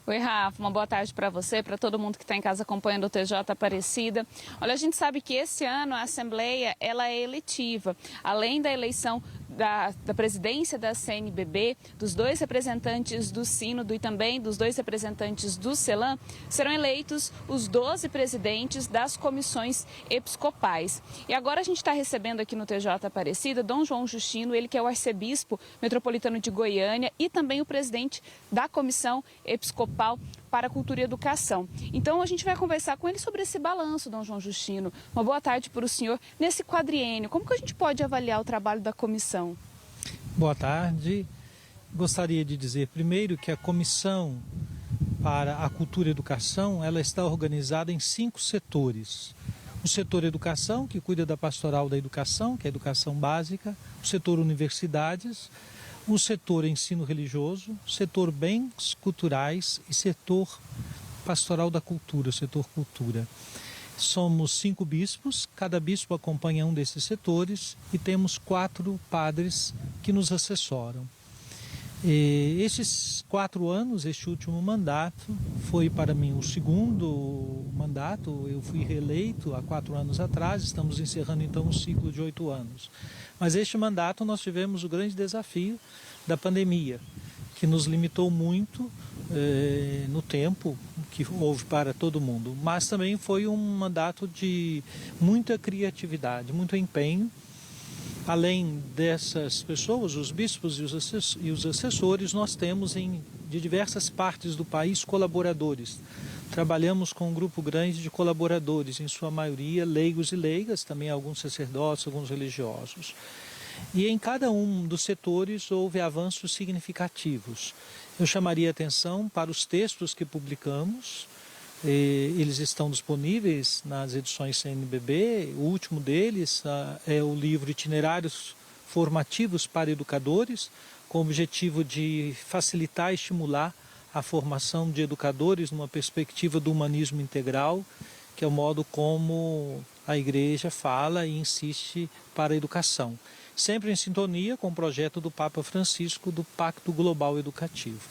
Oi, Rafa, uma boa tarde para você, para todo mundo que está em casa acompanhando o TJ Aparecida. Olha, a gente sabe que esse ano a Assembleia ela é eletiva. Além da eleição da presidência da CNBB, dos dois representantes do Sínodo e também dos dois representantes do CELAM, serão eleitos os 12 presidentes das comissões episcopais. E agora a gente está recebendo aqui no TJ Aparecida Dom João Justino, ele que é o arcebispo metropolitano de Goiânia e também o presidente da Comissão Episcopal para a Cultura e Educação. Então a gente vai conversar com ele sobre esse balanço, Dom João Justino. Uma boa tarde para o senhor. Nesse quadriênio, como que a gente pode avaliar o trabalho da comissão? Boa tarde. Gostaria de dizer primeiro que a Comissão para a Cultura e Educação ela está organizada em 5 setores. O setor educação, que cuida da pastoral da educação, que é a educação básica, o setor universidades, o setor ensino religioso, setor bens culturais e setor pastoral da cultura, o setor cultura. Somos 5 bispos, cada bispo acompanha um desses setores e temos 4 padres que nos assessoram. Estes 4 anos, este último mandato, foi para mim o segundo mandato. Eu fui reeleito há 4 anos atrás, estamos encerrando então um ciclo de 8 anos. Mas este mandato nós tivemos o grande desafio da pandemia, que nos limitou muito no tempo que houve para todo mundo. Mas também foi um mandato de muita criatividade, muito empenho. Além dessas pessoas, os bispos e os assessores, nós temos de diversas partes do país colaboradores. Trabalhamos com um grupo grande de colaboradores, em sua maioria leigos e leigas, também alguns sacerdotes, alguns religiosos. E em cada um dos setores houve avanços significativos. Eu chamaria atenção para os textos que publicamos. Eles estão disponíveis nas edições CNBB. O último deles é o livro Itinerários Formativos para Educadores, com o objetivo de facilitar e estimular a formação de educadores numa perspectiva do humanismo integral, que é o modo como a Igreja fala e insiste para a educação. Sempre em sintonia com o projeto do Papa Francisco do Pacto Global Educativo.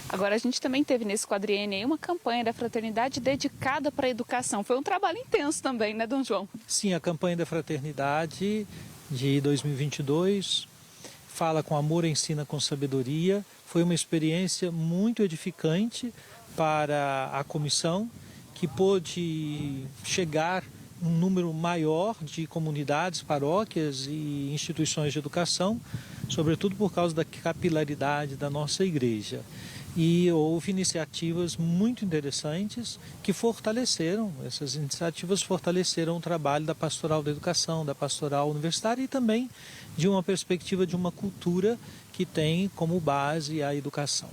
Agora a gente também teve nesse quadriênio aí uma campanha da fraternidade dedicada para a educação. Foi um trabalho intenso também, né, Dom João? Sim, a campanha da fraternidade de 2022 fala com amor, ensina com sabedoria. Foi uma experiência muito edificante para a comissão, que pôde chegar um número maior de comunidades, paróquias e instituições de educação, sobretudo por causa da capilaridade da nossa igreja. E houve iniciativas muito interessantes que essas iniciativas fortaleceram o trabalho da pastoral da educação, da pastoral universitária e também de uma perspectiva de uma cultura que tem como base a educação.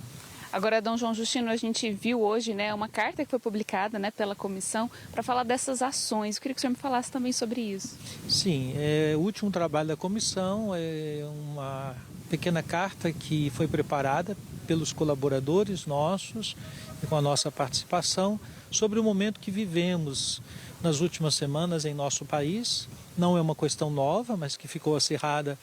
Agora, Dom João Justino, a gente viu hoje, né, uma carta que foi publicada, né, pela comissão para falar dessas ações. Eu queria que o senhor me falasse também sobre isso. Sim, o último trabalho da comissão é uma pequena carta que foi preparada pelos colaboradores nossos e com a nossa participação sobre o momento que vivemos nas últimas semanas em nosso país. Não é uma questão nova, mas que ficou acirrada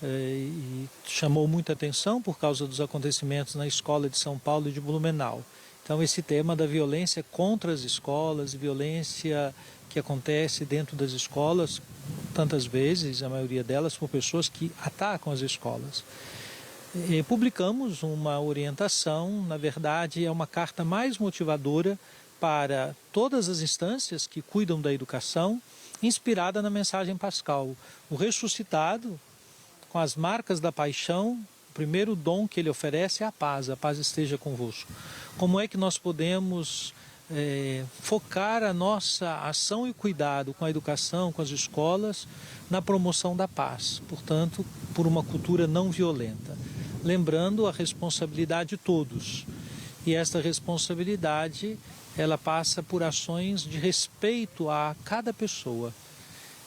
e chamou muita atenção por causa dos acontecimentos na escola de São Paulo e de Blumenau. Então esse tema da violência contra as escolas, violência que acontece dentro das escolas, tantas vezes, a maioria delas por pessoas que atacam as escolas. Publicamos uma orientação, na verdade é uma carta mais motivadora para todas as instâncias que cuidam da educação, inspirada na mensagem pascal. O ressuscitado, com as marcas da paixão, o primeiro dom que ele oferece é a paz esteja convosco. Como é que nós podemos focar a nossa ação e cuidado com a educação, com as escolas, na promoção da paz, portanto, por uma cultura não violenta. Lembrando a responsabilidade de todos. E esta responsabilidade, ela passa por ações de respeito a cada pessoa.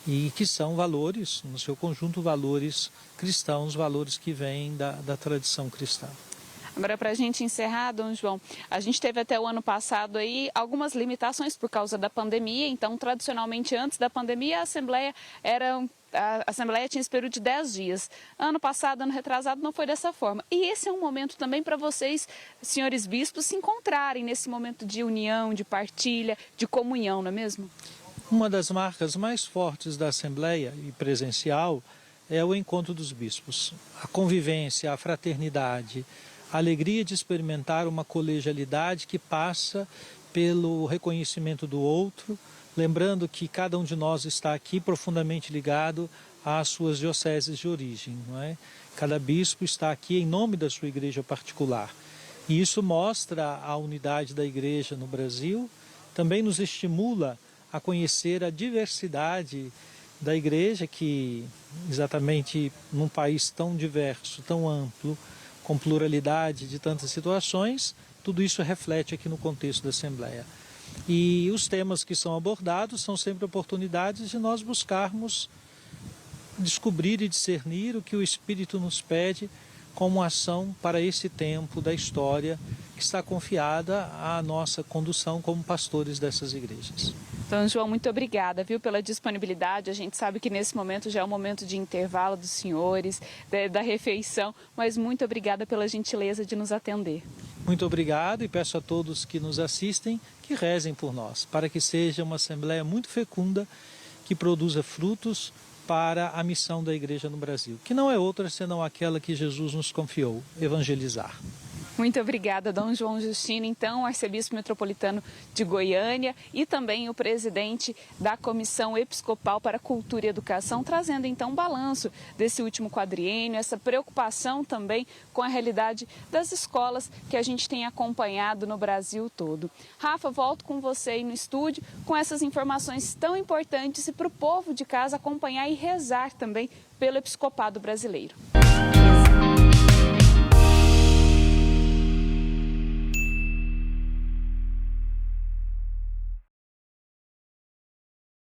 E que são valores, no seu conjunto, valores cristãos, valores que vêm da tradição cristã. Agora, para a gente encerrar, Dom João, a gente teve até o ano passado aí algumas limitações por causa da pandemia. Então, tradicionalmente, antes da pandemia, a Assembleia tinha esse período de 10 dias. Ano passado, ano retrasado, não foi dessa forma. E esse é um momento também para vocês, senhores bispos, se encontrarem nesse momento de união, de partilha, de comunhão, não é mesmo? Uma das marcas mais fortes da Assembleia e presencial é o encontro dos bispos. A convivência, a fraternidade, a alegria de experimentar uma colegialidade que passa pelo reconhecimento do outro, lembrando que cada um de nós está aqui profundamente ligado às suas dioceses de origem, não é? Cada bispo está aqui em nome da sua igreja particular. E isso mostra a unidade da igreja no Brasil, também nos estimula a conhecer a diversidade da igreja, que exatamente num país tão diverso, tão amplo, com pluralidade de tantas situações, tudo isso reflete aqui no contexto da Assembleia. E os temas que são abordados são sempre oportunidades de nós buscarmos descobrir e discernir o que o Espírito nos pede como ação para esse tempo da história que está confiada à nossa condução como pastores dessas igrejas. Dom João, muito obrigada, viu, pela disponibilidade. A gente sabe que nesse momento já é o momento de intervalo dos senhores, da refeição, mas muito obrigada pela gentileza de nos atender. Muito obrigado e peço a todos que nos assistem que rezem por nós, para que seja uma Assembleia muito fecunda, que produza frutos para a missão da Igreja no Brasil, que não é outra senão aquela que Jesus nos confiou, evangelizar. Muito obrigada, Dom João Justino, então, arcebispo metropolitano de Goiânia e também o presidente da Comissão Episcopal para Cultura e Educação, trazendo então um balanço desse último quadriênio, essa preocupação também com a realidade das escolas que a gente tem acompanhado no Brasil todo. Rafa, volto com você aí no estúdio com essas informações tão importantes e para o povo de casa acompanhar e rezar também pelo episcopado brasileiro.